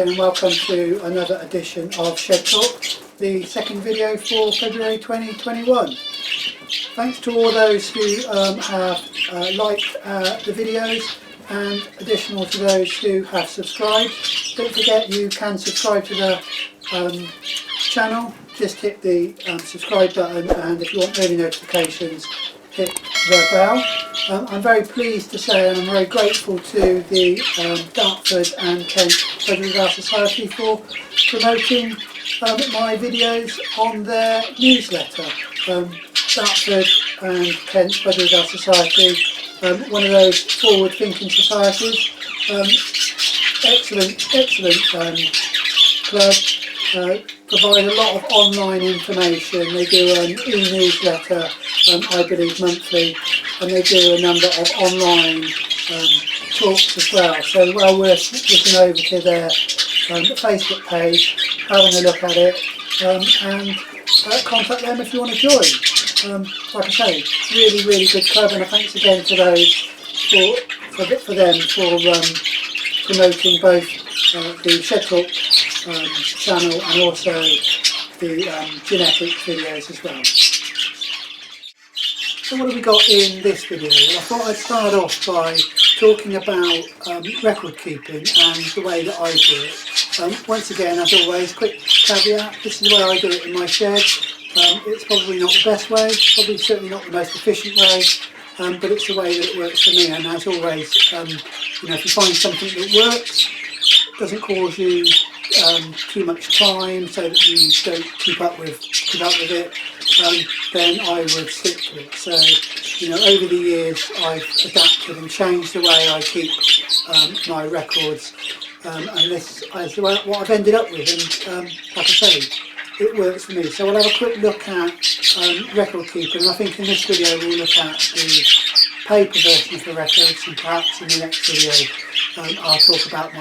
again and welcome to another edition of Shed Talk, the second video for February 2021. Thanks to all those who have liked the videos, and additional to those who have subscribed. Don't forget you can subscribe to the channel, just hit the subscribe button, and if you want early notifications, hit the bell. I'm very pleased to say, and I'm very grateful to the Dartford and Kent Budget Society for promoting my videos on their newsletter. Dartford and Kent Budget Society, one of those forward-thinking societies. Excellent club. Provide a lot of online information. They do an e-newsletter, I believe monthly, and they do a number of online talks as well. So well worth looking over to their Facebook page, having a look at it, and contact them if you want to join. Like I say, really good club, and thanks again to those for them for promoting both the Shed Talk channel and also the genetics videos as well. So what have we got in this video? Well, I thought I'd start off by talking about record keeping and the way that I do it. Once again, as always, quick caveat, this is the way I do it in my shed. It's probably not the best way, probably certainly not the most efficient way, but it's the way that it works for me. And as always, you know, if you find something that works, doesn't cause you too much time so that you don't keep up with it, then I would stick to it. So, you know, over the years I've adapted and changed the way I keep my records, and this is what I've ended up with, and like I say, it works for me. So we'll have a quick look at record keeping, and I think in this video we'll look at the paper version of the records, and perhaps in the next video I'll talk about the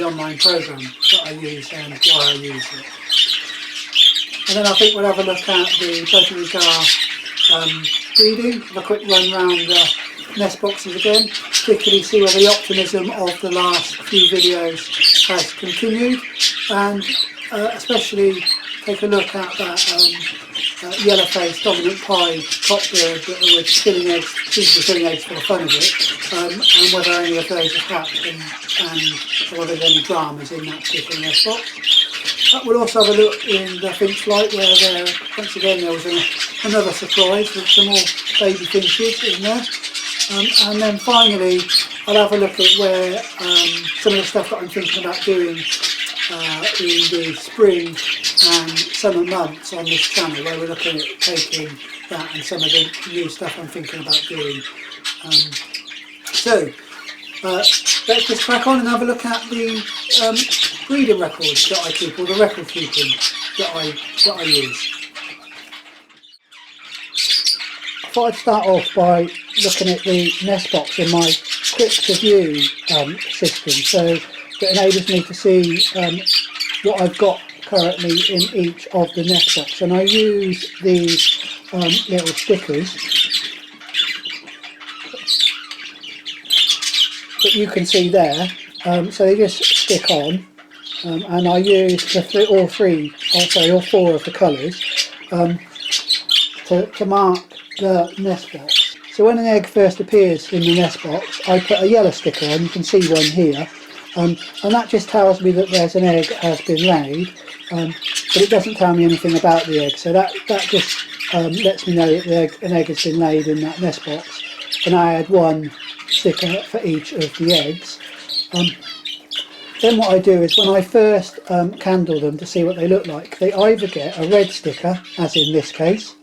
online program that I use and why I use it. And then I think we'll have a look at the budgerigar breeding, have a quick run round the nest boxes again, particularly see where the optimism of the last few videos has continued, and especially take a look at that yellow-faced dominant pied cockbird that was filling eggs, seems to be filling eggs for the fun of it, and whether any of those are hatched and whether there's any dramas in that particular nest box. We'll also have a look in the finch flight, where once again there was another surprise with some more baby finches in there. And then finally I'll have a look at where some of the stuff that I'm thinking about doing in the spring and summer months on this channel, where we're looking at taking that and some of the new stuff I'm thinking about doing. So let's just crack on and have a look at the breeding records that I keep, or the record keeping that I use. I thought I'd start off by looking at the nest box in my quick to view system, so that enables me to see what I've got currently in each of the nest box. And I use these little stickers that you can see there, so they just stick on, and I use all four of the colours to mark the nest box. So when an egg first appears in the nest box, I put a yellow sticker on. You can see one here, and that just tells me that there's an egg has been laid, but it doesn't tell me anything about the egg. So that just lets me know that an egg has been laid in that nest box, and I add one sticker for each of the eggs. Then what I do is, when I first candle them to see what they look like, they either get a red sticker, as in this case,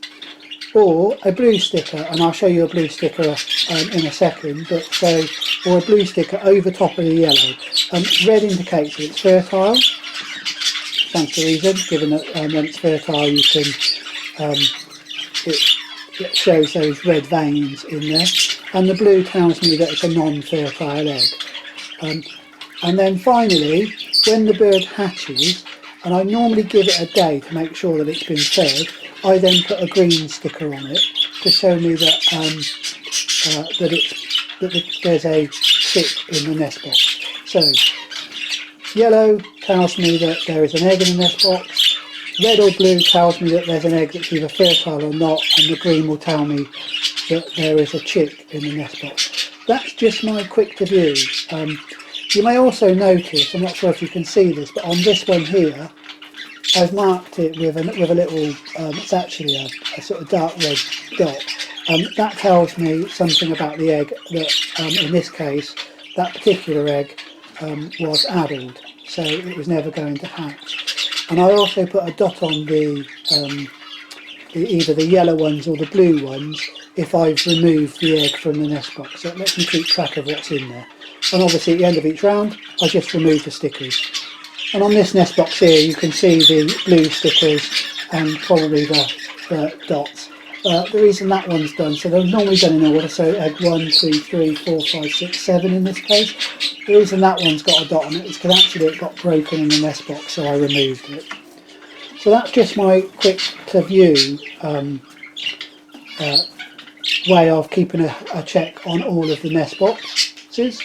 or a blue sticker, and I'll show you a blue sticker in a second, or a blue sticker over top of the yellow. Red indicates that it's fertile, stands to reason, given that when it's fertile you can, it shows those red veins in there, and the blue tells me that it's a non-fertile egg. And then finally, when the bird hatches, and I normally give it a day to make sure that it's been fed, I then put a green sticker on it to show me that there's a chick in the nest box. So yellow tells me that there is an egg in the nest box. Red or blue tells me that there's an egg that's either fertile or not, and the green will tell me that there is a chick in the nest box. That's just my quick to view. You may also notice, I'm not sure if you can see this, but on this one here, I've marked it with a little, it's actually a sort of dark red dot. That tells me something about the egg, that in this case, that particular egg was addled, so it was never going to hatch. And I also put a dot on either the yellow ones or the blue ones if I've removed the egg from the nest box, so it lets me keep track of what's in there. And obviously at the end of each round I just remove the stickers. And on this nest box here you can see the blue stickers and probably the dots. The reason that one's done, so they're normally done in order, so egg 1, 2, 3, 4, 5, 6, 7 in this case. The reason that one's got a dot on it is because actually it got broken in the nest box, so I removed it. So that's just my quick to view way of keeping a check on all of the nest boxes.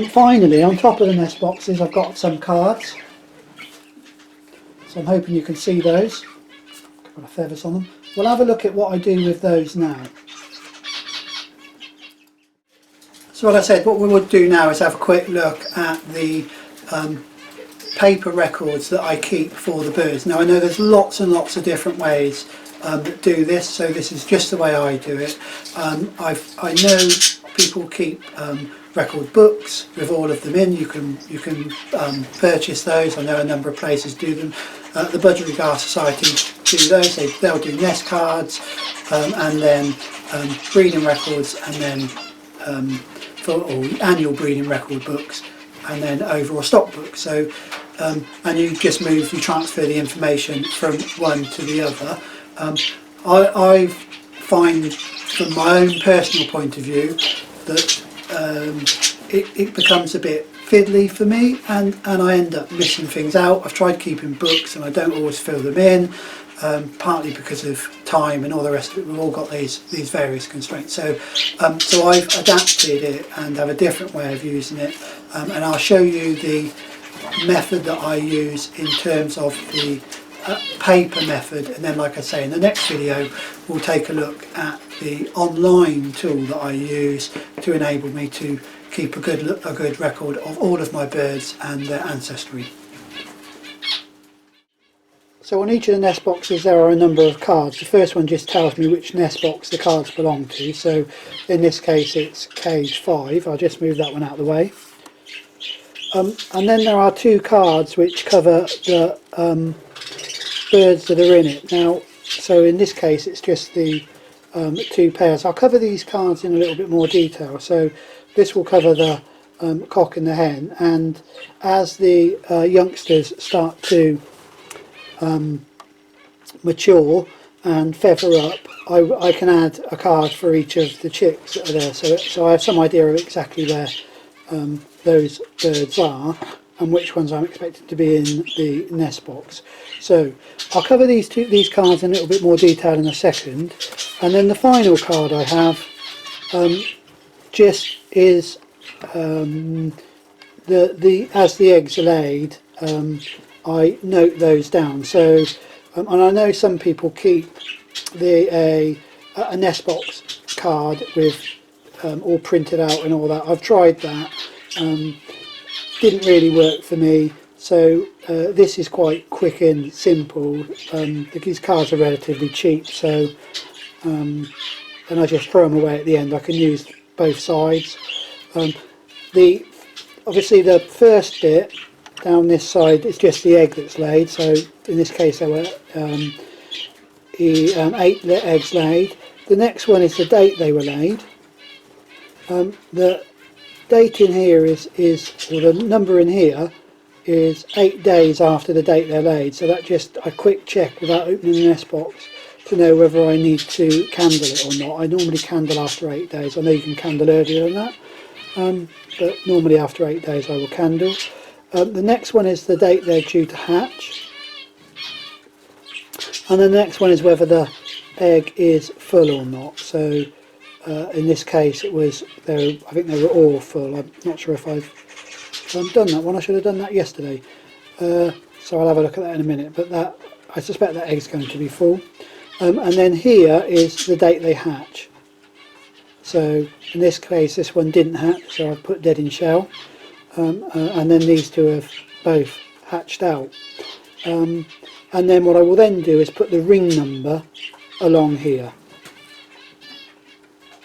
Finally, on top of the nest boxes I've got some cards, so I'm hoping you can see those. Got feathers on them. We'll have a look at what I do with those now. So what I said, what we would do now is have a quick look at the paper records that I keep for the birds. Now I know there's lots and lots of different ways that do this, so this is just the way I do it. I know people keep record books with all of them in. You can purchase those. I know a number of places do them. The Budgerigar Society do those. They'll do nest cards and then breeding records, and then for annual breeding record books, and then overall stock books. So and you transfer the information from one to the other. I find from my own personal point of view that it becomes a bit fiddly for me, and I end up missing things out. I've tried keeping books and I don't always fill them in, partly because of time and all the rest of it. We've all got these various constraints, so I've adapted it and have a different way of using it, and I'll show you the method that I use in terms of the paper method, and then, like I say, in the next video we'll take a look at the online tool that I use to enable me to keep a good record of all of my birds and their ancestry. So on each of the nest boxes there are a number of cards. The first one just tells me which nest box the cards belong to, so in this case it's cage 5. I'll just move that one out of the way. And then there are 2 cards which cover the birds that are in it. Now, so in this case it's just the 2 pairs. I'll cover these cards in a little bit more detail. So this will cover the cock and the hen, and as the youngsters start to mature and feather up, I can add a card for each of the chicks that are there, so I have some idea of exactly where those birds are and which ones I'm expected to be in the nest box. So I'll cover these cards in a little bit more detail in a second, and then the final card I have just is as the eggs are laid, I note those down. So and I know some people keep a nest box card with all printed out and all that. I've tried that, didn't really work for me, so this is quite quick and simple. These cards are relatively cheap, so and I just throw them away at the end. I can use both sides. Obviously the first bit down this side is just the egg that's laid, so in this case there were 8 eggs laid. The next one is the date they were laid. The date in here is or the number in here is 8 days after the date they're laid, so that just a quick check without opening the nest box to know whether I need to candle it or not. I normally candle after 8 days. I know you can candle earlier than that, but normally after 8 days I will candle. The next one is the date they're due to hatch, and then the next one is whether the egg is full or not. So in this case it was, I think they were all full. I'm not sure if I've done that one. I should have done that yesterday. So I'll have a look at that in a minute, but that, I suspect that egg's going to be full. And then here is the date they hatch. So in this case this one didn't hatch, so I've put dead in shell. And then these two have both hatched out. And then what I will then do is put the ring number along here.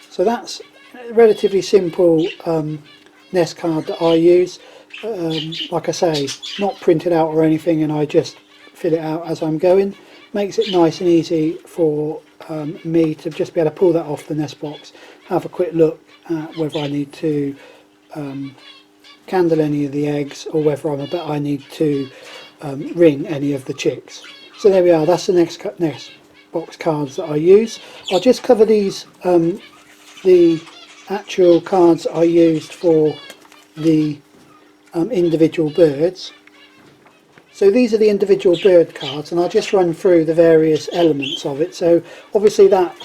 So that's a relatively simple nest card that I use. Like I say, not printed out or anything, and I just fill it out as I'm going. Makes it nice and easy for me to just be able to pull that off the nest box, have a quick look at whether I need to candle any of the eggs, or whether I need to ring any of the chicks. So there we are, that's the nest box cards that I use. I'll just cover these, the actual cards I used for the individual birds. So these are the individual bird cards, and I'll just run through the various elements of it. So obviously that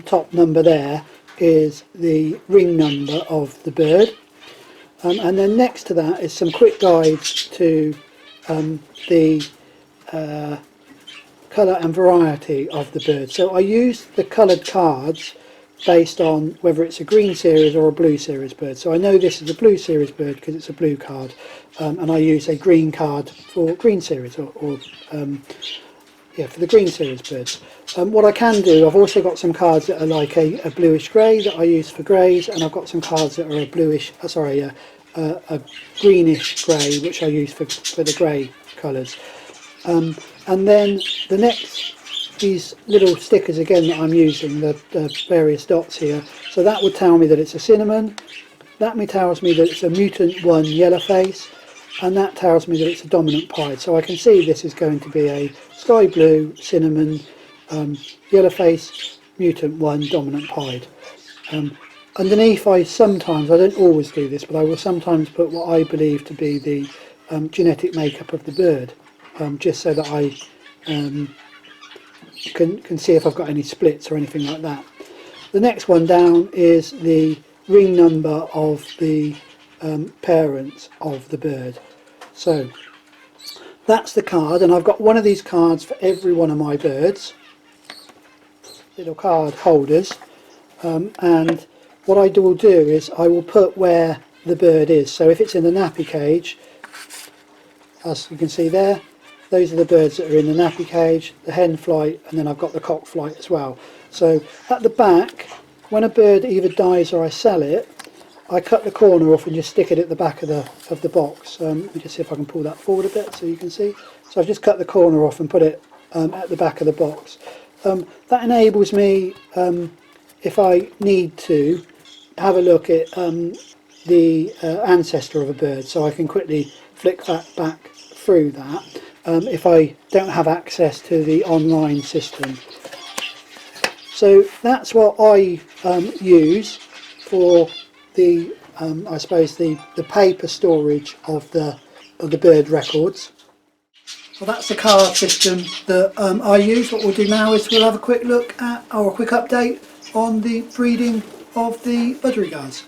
top number there is the ring number of the bird, and then next to that is some quick guides to the colour and variety of the bird. So I use the coloured cards based on whether it's a green series or a blue series bird. So I know this is a blue series bird because it's a blue card, and I use a green card for green series, or yeah, for the green series birds. What I can do, I've also got some cards that are like a bluish grey that I use for greys, and I've got some cards that are a bluish, a greenish grey, which I use for the grey colours. And then the next, these little stickers again that I'm using, the various dots here, so that would tell me that it's a cinnamon, that tells me that it's a mutant 1 yellow face, and that tells me that it's a dominant pied. So I can see this is going to be a sky blue, cinnamon, yellow face, mutant 1, dominant pied. Underneath I don't always do this, but I will sometimes put what I believe to be the genetic makeup of the bird, just so that I can see if I've got any splits or anything like that. The next one down is the ring number of the parents of the bird. So that's the card, and I've got one of these cards for every one of my birds, little card holders, and what I will do is I will put where the bird is. So if it's in the nappy cage, as you can see there, those are the birds that are in the nappy cage, the hen flight, and then I've got the cock flight as well. So at the back, when a bird either dies or I sell it, I cut the corner off and just stick it at the back of the box. Let me just see if I can pull that forward a bit so you can see. So I've just cut the corner off and put it at the back of the box. That enables me, if I need to, have a look at the ancestor of a bird, so I can quickly flick that back through that if I don't have access to the online system. So that's what I use for the I suppose the paper storage of the bird records. Well, that's the card system that I use. What we'll do now is we'll have a quick look at, or a quick update on the breeding of the budgerigars.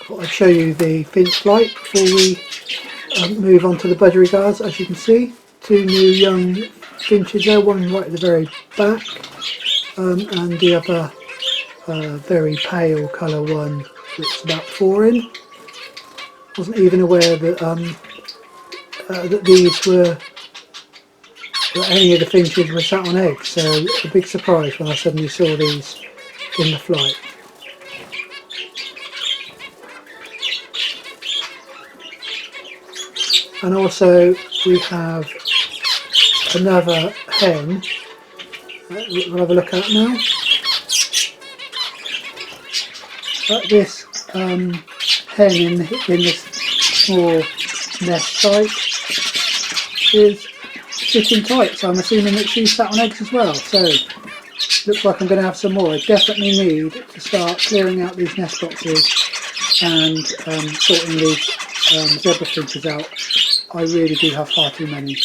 I'll show you the finch flight before we move on to the budgerigars. As you can see, two new young finches there, one right at the very back, and the other very pale colour one that's about 4 in. Wasn't even aware that that these were, that any of the finches were sat on eggs, so it's a big surprise when I suddenly saw these in the flight. And also we have another hen we'll have a look at now. This hen in this small nest site is sitting tight, so I'm assuming that she's sat on eggs as well. So looks like I'm going to have some more. I definitely need to start clearing out these nest boxes and sorting these zebra finches out. I really do have far too many.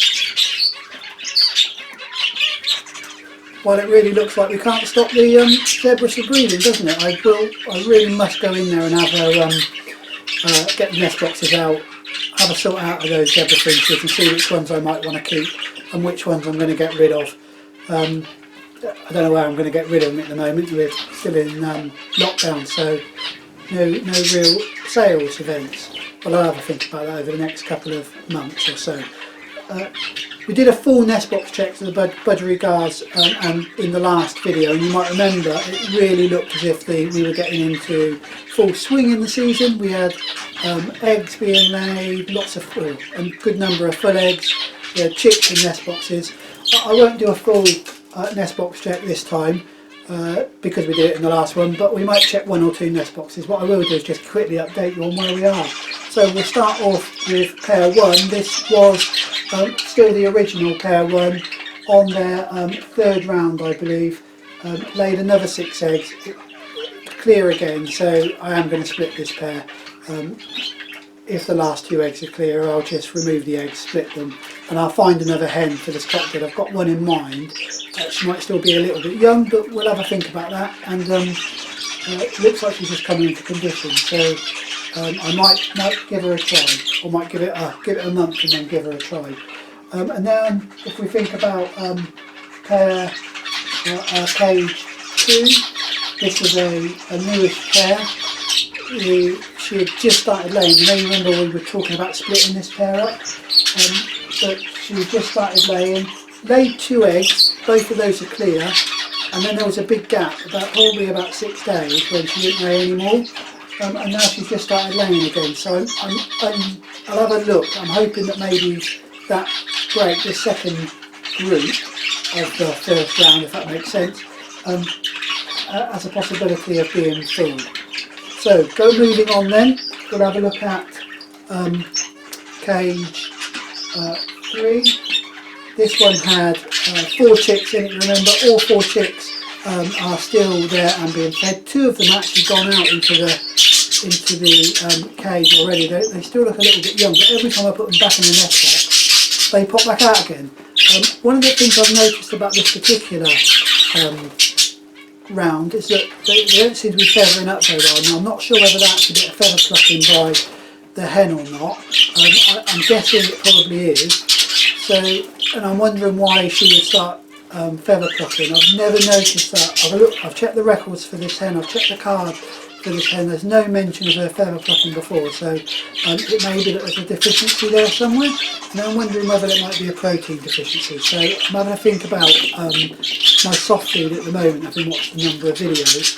Well, it really looks like we can't stop the zebras from breeding, doesn't it? I really must go in there and have get the nest boxes out, have a sort out of those zebra finches and see which ones I might want to keep and which ones I'm going to get rid of. I don't know where I'm going to get rid of them at the moment. We're still in lockdown, so no real sales events. But I'll have a think about that over the next couple of months or so. We did a full nest box check to the budgerigars and in the last video, and you might remember it really looked as if we were getting into full swing in the season. We had eggs being laid, lots of a good number of full eggs. We had chicks in nest boxes. I won't do a full nest box check this time because we did it in the last one, but we might check 1 or 2 nest boxes. What I will do is just quickly update you on where we are. So we'll start off with pair 1. This was still the original pair 1 on their 3rd round, I believe. Laid another 6 eggs, clear again, so I am going to split this pair. If the last 2 eggs are clear, I'll just remove the eggs, split them, and I'll find another hen for this cocktail. I've got one in mind. She might still be a little bit young, but we'll have a think about that. And it looks like she's just coming into condition, so I might give her a try, or might give it a month and then give her a try. And then if we think about pair cage 2, this is a newish pair. She had just started laying. You may remember we were talking about splitting this pair up, but she had just started laying, laid 2 eggs, both of those are clear, and then there was a big gap, probably about 6 days when she didn't lay anymore, and now she's just started laying again. So I'll have a look. I'm hoping that maybe that break, the second group of the first round, if that makes sense, has a possibility of being full. So, moving on then, we'll have a look at cage 3. This one had 4 chicks in it. Remember, all 4 chicks are still there and being fed. 2 of them actually gone out into the cage already. They still look a little bit young, but every time I put them back in the nest box, they pop back out again. One of the things I've noticed about this particular round is that they don't seem to be feathering up very well. Now I'm not sure whether that's a bit of feather plucking by the hen or not. I'm guessing it probably is. So, and I'm wondering why she would start feather plucking. I've never noticed that. I've checked the records for this hen, I've checked the card for this hen, there's no mention of her feather plucking before, so it may be that there's a deficiency there somewhere, and I'm wondering whether it might be a protein deficiency. So I'm having a think about my soft feed at the moment. I've been watching a number of videos,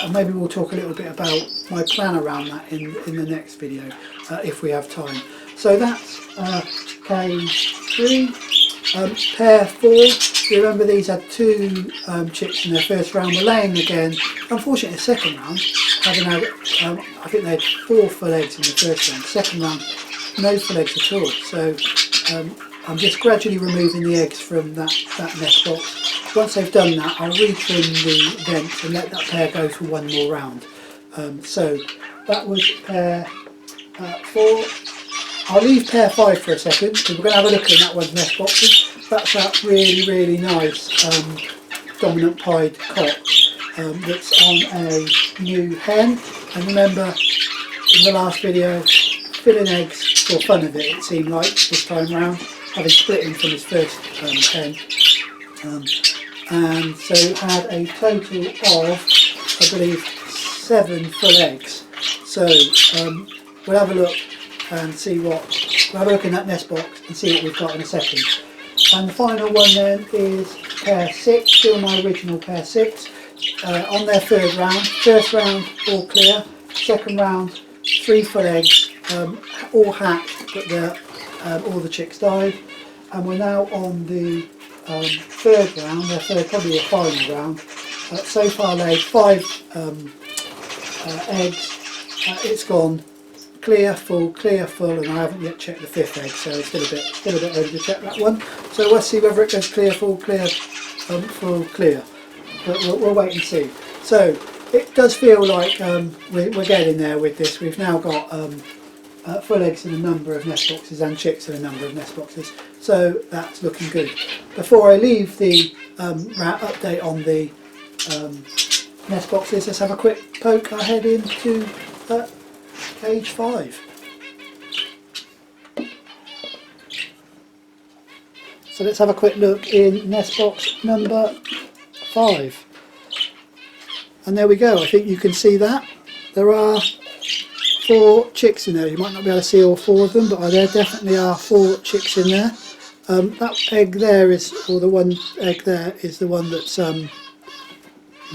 and maybe we'll talk a little bit about my plan around that in the next video, if we have time. So that's cage 3. Pair 4, you remember these had 2 chicks in their first round, were laying again. Unfortunately the second round, having had, I think they had 4 full eggs in the first round. Second round, no full eggs at all. So I'm just gradually removing the eggs from that nest box. Once they've done that, I'll retrim the vents and let that pair go for 1 more round. So that was pair 4. I'll leave pair 5 for a second because we're going to have a look in that one's nest boxes. That's that really nice dominant pied cock that's on a new hen. And remember, in the last video, filling eggs for fun of it seemed like this time round, having split him from his first hen. And so had a total of, I believe, 7 full eggs. So we'll have a look and see we'll have a look in that nest box and see what we've got in a second. And the final one then is pair 6, still my original pair 6, on their 3rd round. First round all clear, second round 3 full eggs, all hatched, but all the chicks died. And we're now on the 3rd round, their third, probably the final round. So far laid 5 eggs. It's gone clear, full, and I haven't yet checked the 5th egg, so it's still a bit early to check that one. So let's see whether it goes clear, full, clear. But we'll wait and see. So it does feel like we're getting there with this. We've now got full eggs in a number of nest boxes and chicks in a number of nest boxes, so that's looking good. Before I leave the update on the nest boxes, let's have a quick poke our head into cage 5. So let's have a quick look in nest box number 5. And there we go. I think you can see that. There are 4 chicks in there. You might not be able to see all 4 of them, but there definitely are 4 chicks in there. That egg there is, or the one egg there is the one that's, you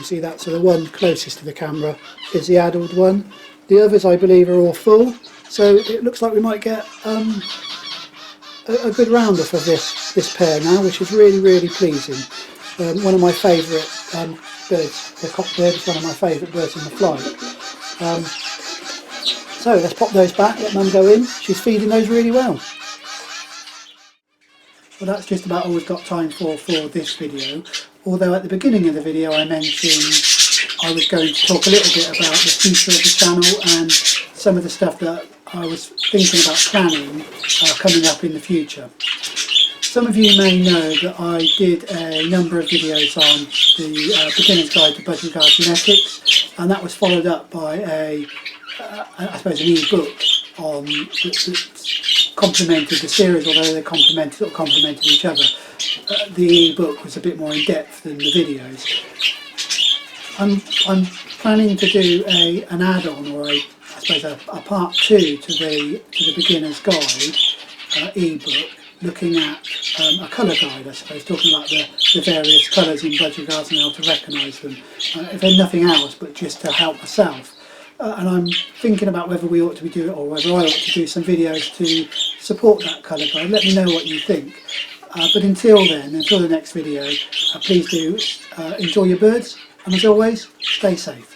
see that, so the one closest to the camera is the adult one. The others I believe are all full, so it looks like we might get a good round off of this pair now, which is really pleasing. One of my favourite birds, the cockbird is one of my favourite birds in the flight. So let's pop those back, let Mum go in. She's feeding those really well. Well, that's just about all we've got time for this video, although at the beginning of the video I mentioned I was going to talk a little bit about the future of the channel and some of the stuff that I was thinking about planning coming up in the future. Some of you may know that I did a number of videos on the Beginner's Guide to Budgie Genetics, and that was followed up by I suppose an e-book on that complemented the series, although they complemented each other. The e-book was a bit more in depth than the videos. I'm planning to do an add-on, or I suppose a part 2 to the Beginner's Guide e-book, looking at a colour guide, I suppose, talking about the various colours in budgerigars and how to recognise them, if there's nothing else but just to help myself. And I'm thinking about whether we ought to be doing it, or whether I ought to do some videos to support that colour guide. Let me know what you think. But until then, until the next video, please do enjoy your birds, and as always, stay safe.